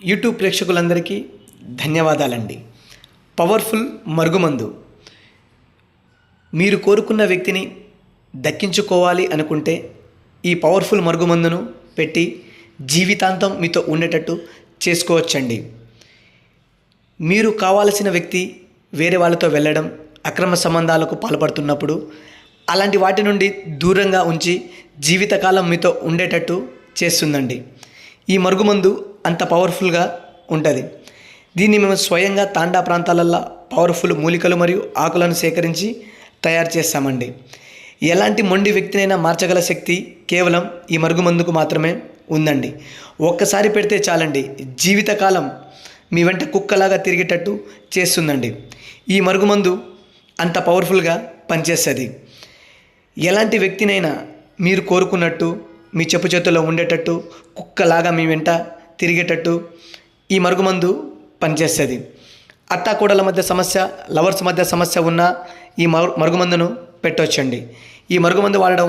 YouTube ప్రేక్షకులందరికీ ధన్యవాదాలండి. Powerful మరుగుమందు. మీరు కోరుకున్న వ్యక్తిని దక్కించుకోవాలి అనుకుంటే ఈ పవర్ఫుల్ మరుగుమందును పెట్టి జీవితాంతం మీతో ఉండేటట్టు చేసుకోవచ్చండి. మీరు కావాల్సిన వ్యక్తి వేరే వాళ్ళతో వెళ్ళడం, అక్రమ సంబంధాలకు పాల్పడుతున్నప్పుడు అలాంటి వాటి నుండి దూరంగా ఉంచి జీవితకాలం మీతో ఉండేటట్టు చేస్తుందండి. ఈ మరుగుమందు అంత పవర్ఫుల్గా ఉంటుంది. దీన్ని మేము స్వయంగా తాండా ప్రాంతాలల్లో పవర్ఫుల్ మూలికలు మరియు ఆకులను సేకరించి తయారు చేస్తామండి. ఎలాంటి మొండి వ్యక్తినైనా మార్చగల శక్తి కేవలం ఈ మరుగుమందుకు మాత్రమే ఉందండి. ఒక్కసారి పెడితే చాలండి, జీవితకాలం మీ వెంట కుక్కలాగా తిరిగేటట్టు చేస్తుందండి. ఈ మరుగుమందు అంత పవర్ఫుల్గా పనిచేస్తుంది. ఎలాంటి వ్యక్తినైనా మీరు కోరుకున్నట్టు మీ చెప్పు చేతుల్లో ఉండేటట్టు కుక్కలాగా మీ వెంట తిరిగేటట్టు ఈ మరుగుమందు పనిచేస్తుంది. అత్తాకోడల మధ్య సమస్య, లవర్స్ మధ్య సమస్య ఉన్న ఈ మరుగుమందును పెట్టవచ్చండి. ఈ మరుగుమందు వాడడం